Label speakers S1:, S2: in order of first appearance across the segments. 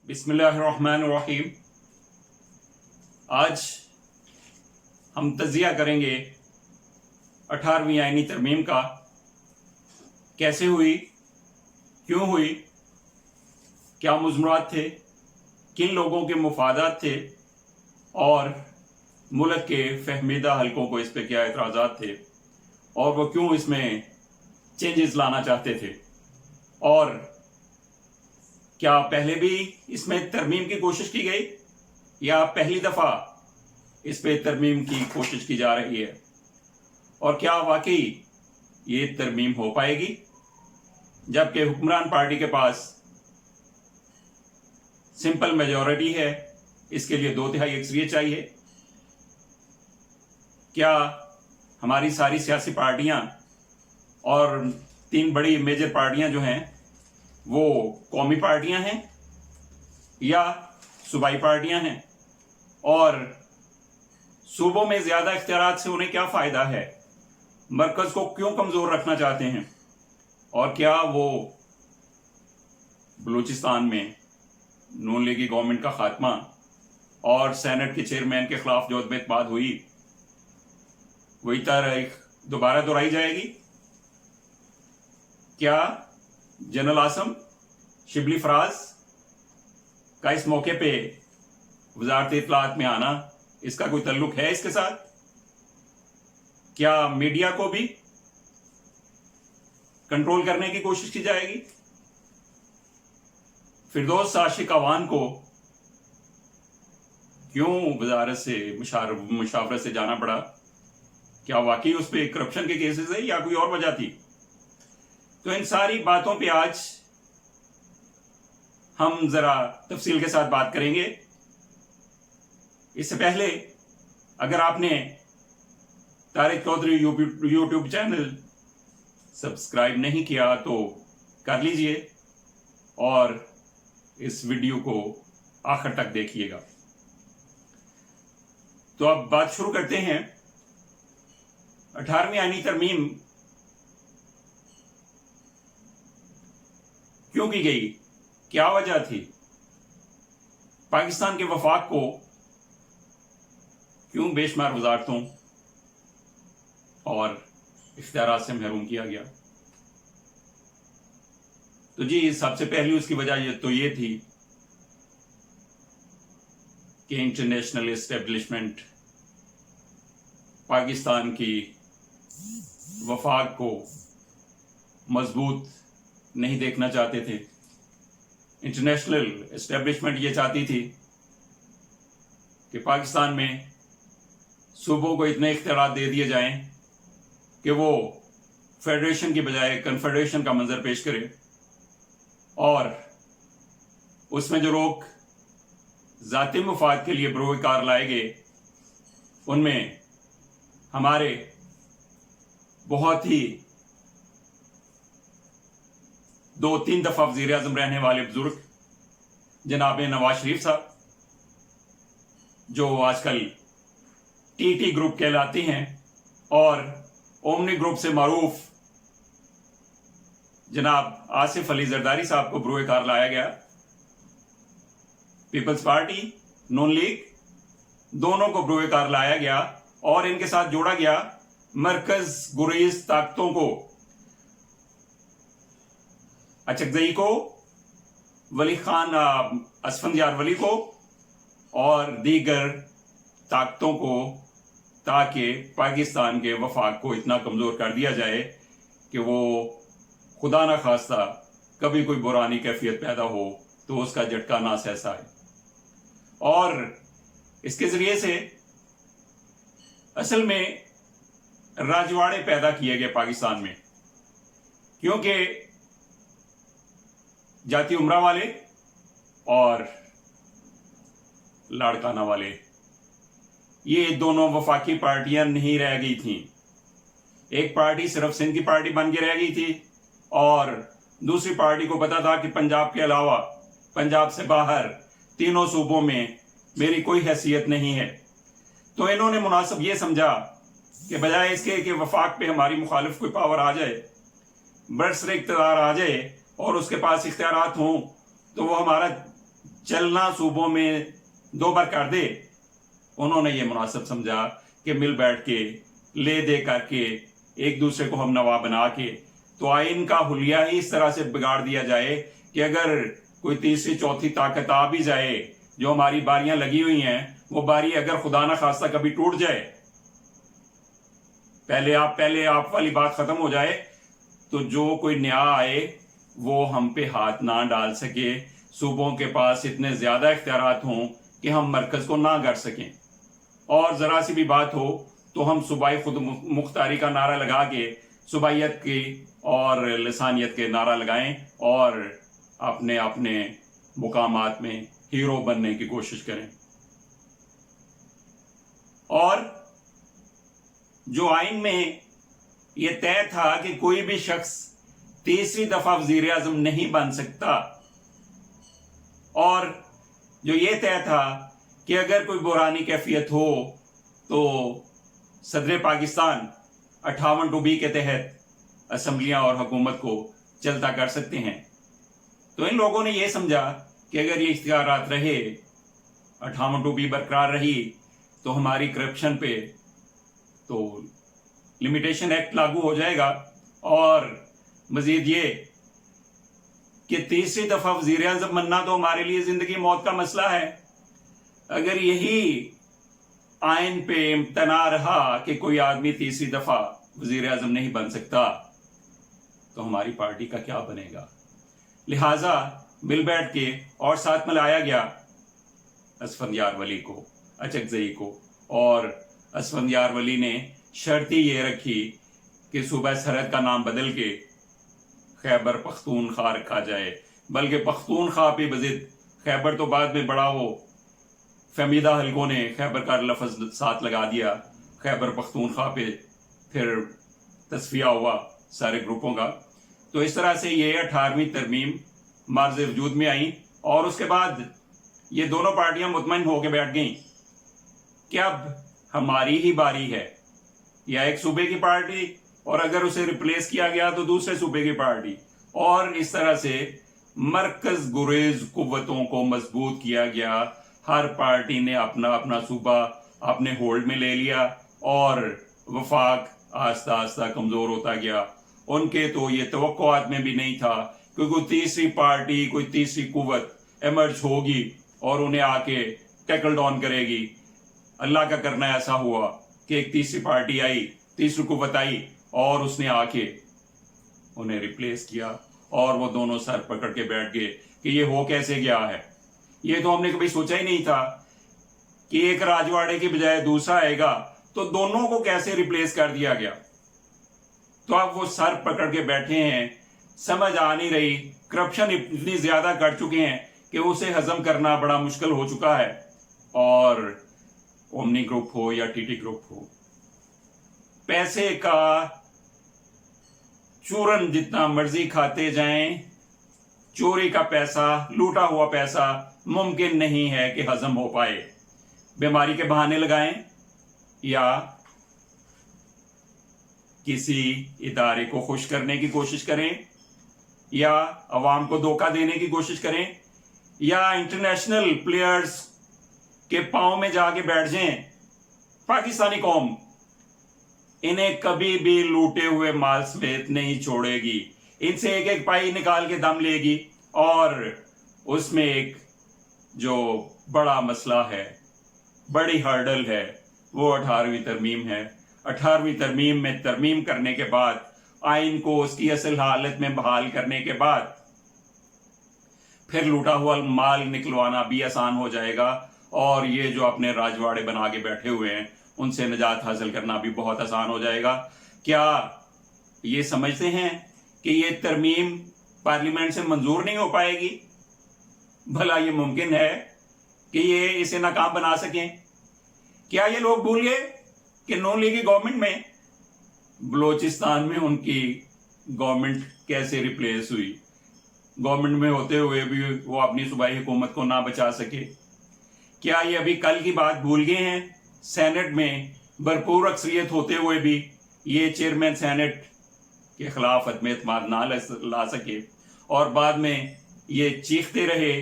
S1: बिस्मिल्लाहिर्रहमानिर्रहीम। आज हम तज़िया करेंगे 18वीं आईनी तरमीम का। कैसे हुई, क्यों हुई, क्या मुज़मरात थे, किन लोगों के मुफादात थे और मुल्क के फहमीदा हलकों को इस पर क्या एतराज़ात थे और वो क्यों इसमें चेंजेस लाना चाहते थे, और क्या पहले भी इसमें तरमीम की कोशिश की गई या पहली दफ़ा इस पे तरमीम की कोशिश की जा रही है, और क्या वाकई ये तरमीम हो पाएगी जबकि हुक्मरान पार्टी के पास सिंपल मेजॉरिटी है, इसके लिए 2/3 अक्सरियत चाहिए। क्या हमारी सारी सियासी पार्टियां और 3 बड़ी मेजर पार्टियां जो हैं वो कौमी पार्टियां हैं या सूबाई पार्टियां हैं, और सूबों में ज़्यादा इख्तियारात से उन्हें क्या फ़ायदा है, मरकज़ को क्यों कमज़ोर रखना चाहते हैं, और क्या वो बलूचिस्तान में नून लीगी गवर्नमेंट का खात्मा और सेनेट के चेयरमैन के खिलाफ जो अदब बात हुई वही तारीख दोबारा दोहराई जाएगी। क्या जनरल आसम शिबली फराज का इस मौके पे वजारत इत्तलाआत में आना, इसका कोई तल्लुक है इसके साथ? क्या मीडिया को भी कंट्रोल करने की कोशिश की जाएगी? फिरदौस आशिक अवान को क्यों वजारत से मुशावरत से जाना पड़ा? क्या वाकई उस पर करप्शन के केसेस है या कोई और वजह थी? तो इन सारी बातों पे आज हम जरा तफसील के साथ बात करेंगे। इससे पहले अगर आपने Tariq Chaudhry YouTube channel subscribe नहीं किया तो कर लीजिए और इस वीडियो को आखिर तक देखिएगा। तो अब बात शुरू करते हैं। 18वीं आईनी तरमीम क्यों की गई, क्या वजह थी, पाकिस्तान के वफाक को क्यों बेशुमार वजारतों और इख्तियारात से महरूम किया गया? तो जी, सबसे पहली उसकी वजह ये थी कि इंटरनेशनल एस्टेब्लिशमेंट पाकिस्तान की वफाक को मजबूत नहीं देखना चाहते थे। इंटरनेशनल एस्टेब्लिशमेंट ये चाहती थी कि पाकिस्तान में सूबों को इतने इख्तियारात दे दिए जाएं कि वो फेडरेशन की बजाय कन्फेडरेशन का मंजर पेश करे, और उसमें जो लोग ज़ाती मुफाद के लिए बरोए कार लाए गए उनमें हमारे बहुत ही 2-3 दफ़ा वज़ीर आज़म रहने वाले बुजुर्ग जनाब नवाज शरीफ साहब, जो आजकल टीटी ग्रुप कहलाते हैं, और ओमनी ग्रुप से मारूफ जनाब आसिफ अली जरदारी साहब को बरोए कार लाया गया। पीपल्स पार्टी, नून लीग दोनों को बरोए कार लाया गया और इनके साथ जोड़ा गया मरकज गुरेज ताकतों को, अचकजई को, वली खान असफंदियार वली को और दीगर ताकतों को, ताकि पाकिस्तान के वफाक को इतना कमज़ोर कर दिया जाए कि वो खुदा न खास्ता कभी कोई बुरानी कैफियत पैदा हो तो उसका झटका ना सह पाए। और इसके ज़रिए से असल में राजवाड़े पैदा किए गए पाकिस्तान में, क्योंकि जाती उमरा वाले और लाड़काना वाले, ये दोनों वफाकी पार्टियां नहीं रह गई थीं। एक पार्टी सिर्फ सिंध की पार्टी बन के रह गई थी और दूसरी पार्टी को पता था कि पंजाब के अलावा, पंजाब से बाहर तीनों सूबों में मेरी कोई हैसियत नहीं है। तो इन्होंने मुनासिब ये समझा कि बजाय इसके कि वफाक पे हमारी मुखालिफ कोई पावर आ जाए, बरसरे इक़्तिदार आ जाए और उसके पास इख्तियारात हों, तो वो हमारा चलना सूबों में 2 बार कर दे, उन्होंने ये मुनासिब समझा कि मिल बैठ के ले दे करके एक दूसरे को हम नवा बना के तो आइन का हुलिया ही इस तरह से बिगाड़ दिया जाए कि अगर कोई तीसरी चौथी ताकत आ भी जाए, जो हमारी बारियां लगी हुई हैं, वो बारी अगर खुदा ना खास्ता कभी टूट जाए, पहले आप वाली बात खत्म हो जाए, तो जो कोई नया आए वो हम पे हाथ ना डाल सके, सूबों के पास इतने ज्यादा इख्तियारात हों कि हम मरकज को ना कर सकें, और जरा सी भी बात हो तो हम सूबाई खुद मुख्तारी का नारा लगा के सूबाइयत की और लिसानियत के नारा लगाएं और अपने अपने मुकामात में हीरो बनने की कोशिश करें। और जो आइन में ये तय था कि कोई भी शख्स तीसरी दफा वजीर आजम नहीं बन सकता, और जो ये तय था कि अगर कोई बुरानी कैफियत हो तो सदर पाकिस्तान 58(2)B के तहत असम्बलियां और हुकूमत को चलता कर सकते हैं, तो इन लोगों ने यह समझा कि अगर ये इख्तियारात रहे, 58(2)B बरकरार रही, तो हमारी करप्शन पे तो लिमिटेशन एक्ट लागू हो जाएगा, और मजीद ये कि तीसरी दफा वजीर आज़म बनना तो हमारे लिए जिंदगी मौत का मसला है। अगर यही आइन पे इम्तना रहा कि कोई आदमी तीसरी दफा वजीर आज़म नहीं बन सकता, तो हमारी पार्टी का क्या बनेगा। लिहाजा मिल बैठ के और साथ में लाया गया असफंदियार वली को, अचकजई को, और असफंदियार वली ने शर्त ये रखी कि सूबा सरहद का नाम बदल के खैबर पख्तूनख्वा रखा जाए, बल्कि पख्तूनख्वा पे बजिद खैबर तो बाद में बड़ा हो, फहमीदा हलकों ने खैबर का लफ्ज़ साथ लगा दिया, खैबर पख्तूनख्वा पे फिर तस्फिया हुआ सारे ग्रुपों का। तो इस तरह से ये 18वीं तरमीम मार्ज़ वजूद में आई, और उसके बाद ये दोनों पार्टियां मुतमईन होकर बैठ गईं कि अब हमारी ही बारी है, या एक सूबे की पार्टी, और अगर उसे रिप्लेस किया गया तो दूसरे सूबे की पार्टी, और इस तरह से मरकज गुरेज कुव्वतों को मजबूत किया गया। हर पार्टी ने अपना अपना सूबा अपने होल्ड में ले लिया, और वफाक आस्ता आस्ता कमजोर होता गया। उनके तो ये तवक्कुआत में भी नहीं था कि कोई तीसरी पार्टी, कोई तीसरी कुव्वत एमर्ज होगी और उन्हें आके टैकल डाउन करेगी। अल्लाह का करना ऐसा हुआ कि एक तीसरी पार्टी आई, तीसरी कुव्वत आई, और उसने आके उन्हें रिप्लेस किया, और वो दोनों सर पकड़ के बैठ गए कि ये हो कैसे गया है। ये तो हमने कभी सोचा ही नहीं था कि एक राजवाड़े की बजाय दूसरा आएगा, तो दोनों को कैसे रिप्लेस कर दिया गया। तो अब वो सर पकड़ के बैठे हैं, समझ आ नहीं रही, करप्शन इतनी ज्यादा कर चुके हैं कि उसे हजम करना बड़ा मुश्किल हो चुका है। और ओमनी ग्रुप हो या टीटी ग्रुप हो, पैसे का चूरन जितना मर्जी खाते जाएं, चोरी का पैसा, लूटा हुआ पैसा मुमकिन नहीं है कि हजम हो पाए। बीमारी के बहाने लगाएं या किसी इदारे को खुश करने की कोशिश करें, या अवाम को धोखा देने की कोशिश करें, या इंटरनेशनल प्लेयर्स के पांव में जाके बैठ जाएं। पाकिस्तानी कौम इन्हें कभी भी लूटे हुए माल समेत नहीं छोड़ेगी, इनसे एक एक पाई निकाल के दम लेगी। और उसमें एक जो बड़ा मसला है, बड़ी हर्डल है, वो 18वीं तरमीम है। 18वीं तरमीम में तरमीम करने के बाद, आइन को उसकी असल हालत में बहाल करने के बाद, फिर लूटा हुआ माल निकलवाना भी आसान हो जाएगा, और ये जो अपने राजवाड़े बना के बैठे हुए हैं उनसे निजात हासिल करना भी बहुत आसान हो जाएगा। क्या ये समझते हैं कि ये तरमीम पार्लियामेंट से मंजूर नहीं हो पाएगी? भला ये मुमकिन है कि ये इसे नाकाम बना सकें? क्या ये लोग भूल गए कि नून लीग की गवर्नमेंट में बलोचिस्तान में उनकी गवर्नमेंट कैसे रिप्लेस हुई? गवर्नमेंट में होते हुए भी वो अपनी सूबाई हुकूमत को ना बचा सके। क्या ये अभी कल की बात भूल गए हैं? सेनेट में भरपूर अक्सरियत होते हुए भी ये चेयरमैन सेनेट के खिलाफ अदम एतमाद ना ला सके, और बाद में ये चीखते रहे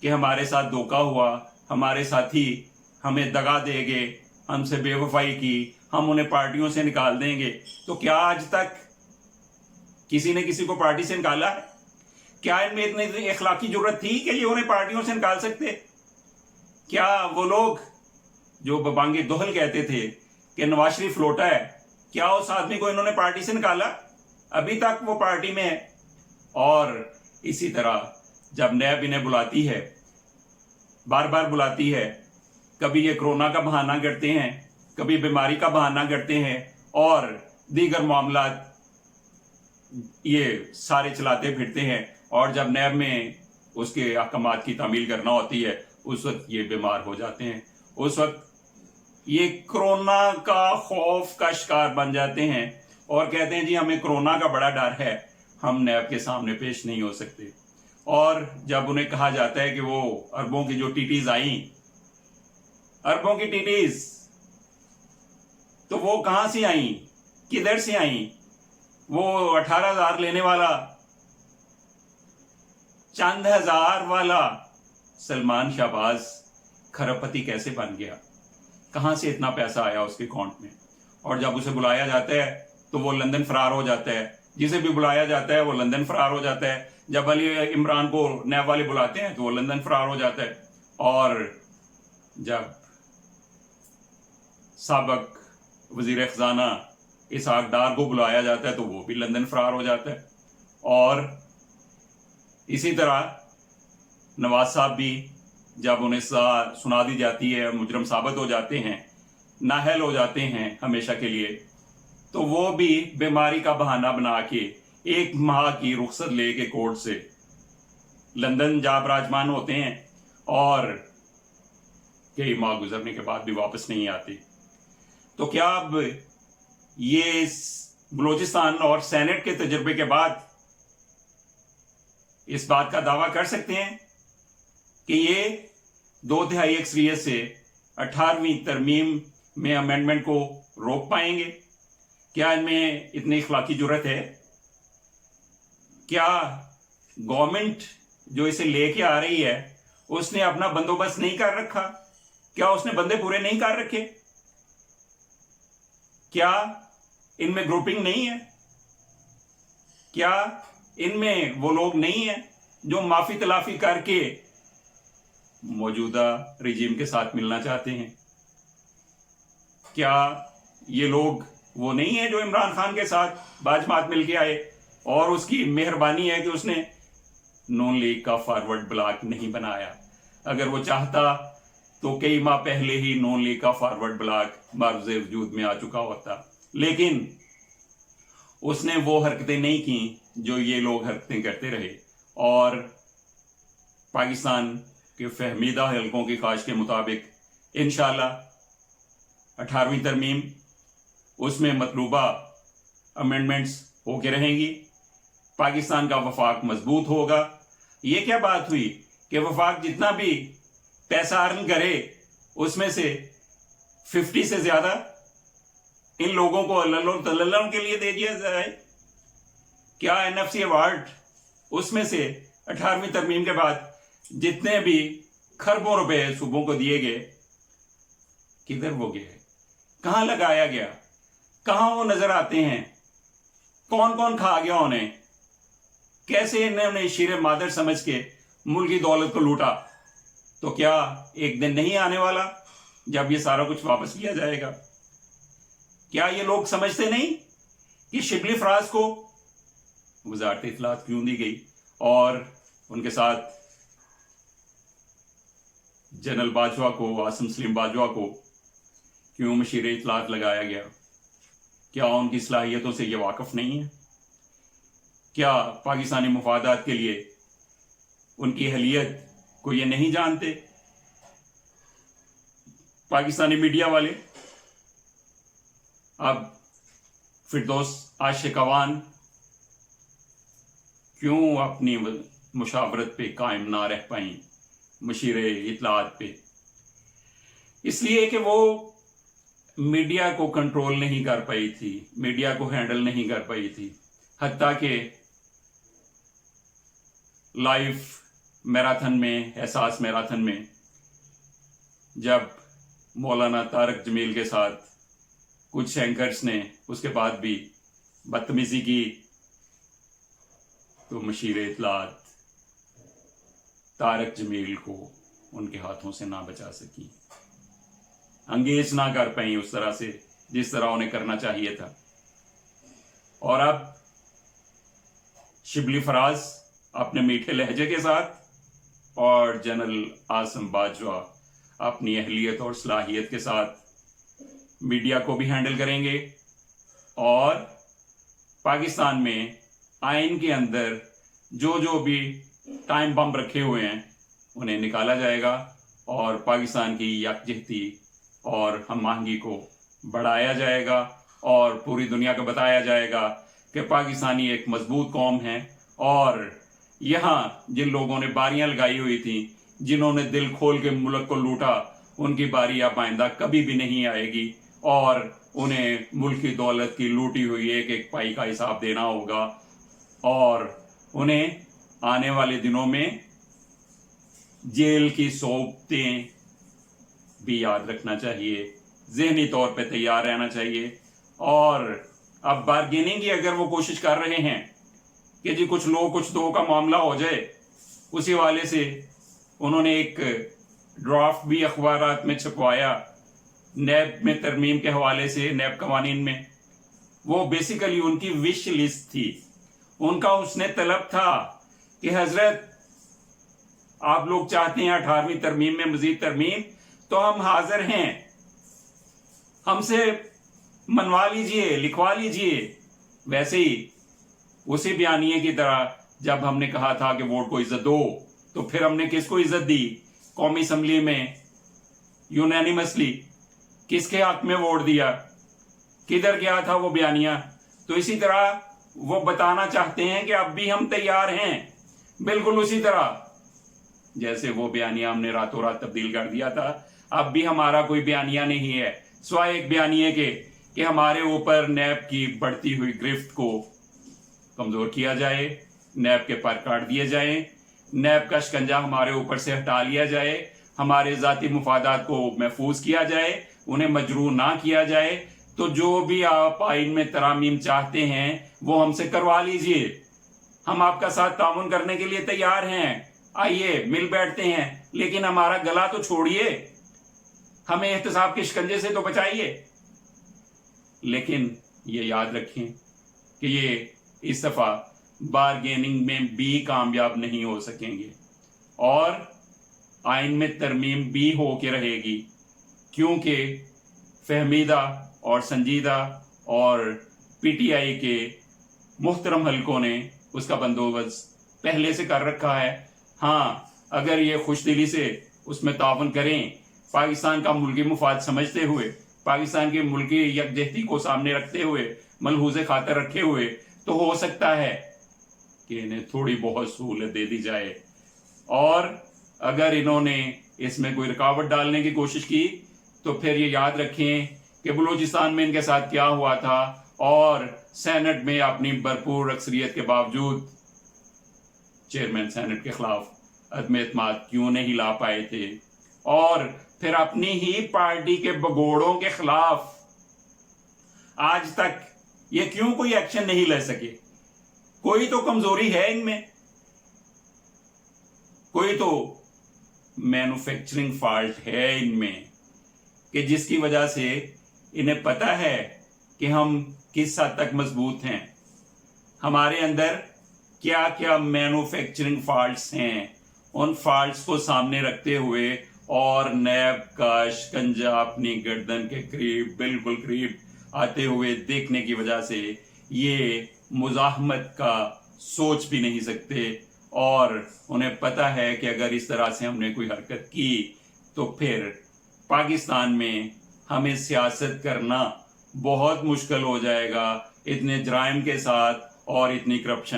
S1: कि हमारे साथ धोखा हुआ, हमारे साथी हमें दगा देंगे, हमसे बेवफाई की, हम उन्हें पार्टियों से निकाल देंगे। तो क्या आज तक किसी ने किसी को पार्टी से निकाला है? क्या इनमें इतनी अखलाकी जरूरत थी कि ये उन्हें पार्टियों से निकाल सकते? क्या वो लोग जो बबांगे दोहल कहते थे कि नवाज शरीफ लोटा है, क्या उस आदमी को इन्होंने पार्टी से निकाला? अभी तक वो पार्टी में है। और इसी तरह जब नैब इन्हें बुलाती है, बार बार बुलाती है, कभी ये कोरोना का बहाना करते हैं, कभी बीमारी का बहाना करते हैं और दीगर मामला ये सारे चलाते फिरते हैं। और जब नैब में उसके अहकामात की तामील करना होती है, उस वक्त ये बीमार हो जाते हैं, उस वक्त ये कोरोना का खौफ का शिकार बन जाते हैं और कहते हैं जी हमें कोरोना का बड़ा डर है, हम नैब के सामने पेश नहीं हो सकते। और जब उन्हें कहा जाता है कि वो अरबों की जो टीटीज आई, अरबों की टीटीज, तो वो कहां से आई, किधर से आई? वो 18,000 लेने वाला, चंद हजार वाला सलमान शाहबाज खरबपति कैसे बन गया? कहां से इतना पैसा आया उसके अकाउंट में? और जब उसे बुलाया जाता है तो वो लंदन फरार हो जाता है, जिसे भी बुलाया जाता है वो लंदन फरार हो जाता है। जब अली इमरान को नैब वाले बुलाते हैं तो वो लंदन फरार हो जाता है। और जब साबक वजीर खजाना इसहाक डार को बुलाया जाता है तो वो भी लंदन फरार हो जाता है। और इसी तरह नवाज साहब भी जब उन्हें सजा सुना दी जाती है, मुजरम साबित हो जाते हैं, नाअहल हो जाते हैं हमेशा के लिए, तो वो भी बीमारी का बहाना बना के 1 माह की रुख्सत लेके कोर्ट से लंदन जा बराजमान होते हैं और कई माह गुजरने के बाद भी वापस नहीं आते। तो क्या अब ये बलूचिस्तान और सेनेट के तजुर्बे के बाद इस बात का दावा कर सकते हैं कि ये 2/3 अक्सरियत से 18वीं तरमीम में अमेंडमेंट को रोक पाएंगे? क्या इनमें इतनी इखलाकी जुर्रत है? क्या गवर्नमेंट जो इसे लेके आ रही है उसने अपना बंदोबस्त नहीं कर रखा? क्या उसने बंदे पूरे नहीं कर रखे? क्या इनमें ग्रुपिंग नहीं है? क्या इनमें वो लोग नहीं है जो माफी तलाफी करके मौजूदा रिजीम के साथ मिलना चाहते हैं? क्या ये लोग वो नहीं है जो इमरान खान के साथ बाजमात मिल के आए और उसकी मेहरबानी है कि उसने नून लीग का फॉरवर्ड ब्लॉक नहीं बनाया? अगर वो चाहता तो कई माह पहले ही नून लीग का फॉरवर्ड ब्लॉक मारूज़े वजूद में आ चुका होता, लेकिन उसने वो हरकतें नहीं की जो ये लोग हरकतें करते रहे। और पाकिस्तान के फहमीदा हलकों की ख्वाहिश के मुताबिक इंशाअल्लाह 18वीं तरमीम उसमें मतलूबा अमेंडमेंट्स होके रहेंगी, पाकिस्तान का वफाक मजबूत होगा। ये क्या बात हुई कि वफाक जितना भी पैसा अर्न करे उसमें से 50 से ज्यादा इन लोगों को अल्लाह के लिए दे दिया जाए? क्या NFC अवार्ड उसमें से 18वीं तरमीम के बाद जितने भी खरबों रुपए सूबों को दिए गए, किधर वो गए? कहां लगाया गया? कहां वो नजर आते हैं? कौन कौन खा गया उन्हें? कैसे इन्होंने शीरे मादर समझ के मुल्क की दौलत को लूटा? तो क्या एक दिन नहीं आने वाला जब ये सारा कुछ वापस लिया जाएगा? क्या ये लोग समझते नहीं कि शिबली फराज को वजारत इत्तलात क्यों दी गई और उनके साथ जनरल बाजवा को, आसिम सलीम बाजवा को क्यों मशीर इत्तलात लगाया गया? क्या उनकी सलाहियतों से ये वाकिफ नहीं है? क्या पाकिस्तानी मुफादात के लिए उनकी अहलियत को ये नहीं जानते? पाकिस्तानी मीडिया वाले अब फिरदौस आशिकवान क्यों अपनी मुशावरत पे कायम ना रह पाई मशीर इत्तलात पे? इसलिए कि वो मीडिया को कंट्रोल नहीं कर पाई थी, मीडिया को हैंडल नहीं कर पाई थी। हत्ता कि लाइव मैराथन में, एहसास मैराथन में, जब मौलाना तारक जमील के साथ कुछ एंकर्स ने उसके बाद भी बदतमीजी की, तो मशीर इत्तलात तारक जमील को उनके हाथों से ना बचा सकी, अंगेज ना कर पाई उस तरह से जिस तरह उन्हें करना चाहिए था। और अब शिबली फराज अपने मीठे लहजे के साथ और जनरल आसिम बाजवा अपनी अहलियत और सलाहियत के साथ मीडिया को भी हैंडल करेंगे, और पाकिस्तान में आइन के अंदर जो जो भी टाइम बम रखे हुए हैं उन्हें निकाला जाएगा, और पाकिस्तान की यकजहती और हम आहंगी को बढ़ाया जाएगा, और पूरी दुनिया को बताया जाएगा कि पाकिस्तानी एक मजबूत कौम है। और यहाँ जिन लोगों ने बारियां लगाई हुई थी, जिन्होंने दिल खोल के मुल्क को लूटा, उनकी बारी अब आइंदा कभी भी नहीं आएगी, और उन्हें मुल्क की दौलत की लूटी हुई एक एक पाई का हिसाब देना होगा, और उन्हें आने वाले दिनों में जेल की सोबतें भी याद रखना चाहिए, ज़हनी तौर पे तैयार रहना चाहिए। और अब बार्गेनिंग की अगर वो कोशिश कर रहे हैं कि जी कुछ लो कुछ दो का मामला हो जाए, उसी वाले से उन्होंने एक ड्राफ्ट भी अखबारात में छपवाया नैब में तरमीम के हवाले से, नैब कवानीन में। वो बेसिकली उनकी विश लिस्ट थी, उनका उसने तलब था कि हजरत आप लोग चाहते हैं 18वीं तरमीम में मजीद तरमीम, तो हम हाजिर हैं, हमसे मनवा लीजिए, लिखवा लीजिए। वैसे ही उसी बयानिए की तरह जब हमने कहा था कि वोट को इज्जत दो, तो फिर हमने किसको इज्जत दी? कौमी असम्बली में यूनानिमसली किसके हक में वोट दिया? किधर गया था वो बयानिया? तो इसी तरह वो बताना चाहते हैं कि अब भी हम तैयार हैं, बिल्कुल उसी तरह जैसे वो बयानिया हमने रातों रात तब्दील कर दिया था। अब भी हमारा कोई बयानिया नहीं है सिवाय एक बयानिए के कि हमारे ऊपर नैब की बढ़ती हुई गिरफ्त को कमजोर किया जाए, नैब के पर काट दिए जाए, नैब का शिकंजा हमारे ऊपर से हटा लिया जाए, हमारे ज़ाती मुफादात को महफूज किया जाए, उन्हें मजरूह ना किया जाए। तो जो भी आप आइन में तरामीम चाहते हैं वो हमसे करवा लीजिए, हम आपका साथ तामुन करने के लिए तैयार हैं, आइए मिल बैठते हैं, लेकिन हमारा गला तो छोड़िए, हमें एहतसाब के शिकंजे से तो बचाइए। लेकिन ये याद रखें कि ये इस दफा बारगेनिंग में भी कामयाब नहीं हो सकेंगे, और आइन में तरमीम भी हो के रहेगी, क्योंकि फहमीदा और संजीदा और पीटीआई के मुहतरम हलकों ने उसका बंदोबस्त पहले से कर रखा है। हाँ, अगर ये खुशदिली से उसमें तावन करें, पाकिस्तान का मुल्की मुफाद समझते हुए, पाकिस्तान की मुल्की यकजहती को सामने रखते हुए, मलहूज़े खातर रखे हुए, तो हो सकता है कि इन्हें थोड़ी बहुत सहूलत दे दी जाए। और अगर इन्होंने इसमें कोई रुकावट डालने की कोशिश की तो फिर ये याद रखें कि बलूचिस्तान में इनके साथ क्या हुआ था, और सेनेट में अपनी भरपूर अक्सरियत के बावजूद चेयरमैन सेनेट के खिलाफ अदम एतमाद क्यों नहीं ला पाए थे, और फिर अपनी ही पार्टी के भगोड़ों के खिलाफ आज तक ये क्यों कोई एक्शन नहीं ले सके। कोई तो कमजोरी है इनमें, कोई तो मैन्युफैक्चरिंग फॉल्ट है इनमें, कि जिसकी वजह से इन्हें पता है कि हम किस हद तक मजबूत हैं, हमारे अंदर क्या क्या मैन्युफैक्चरिंग फॉल्ट्स हैं, उन फॉल्ट्स को सामने रखते हुए और नैब का शिकंजा अपनी गर्दन के करीब, बिल्कुल करीब आते हुए देखने की वजह से ये मुजाहमत का सोच भी नहीं सकते, और उन्हें पता है कि अगर इस तरह से हमने कोई हरकत की तो फिर पाकिस्तान में हमें सियासत करना बहुत मुश्किल हो जाएगा, इतने जराइम के साथ और इतनी करप्शन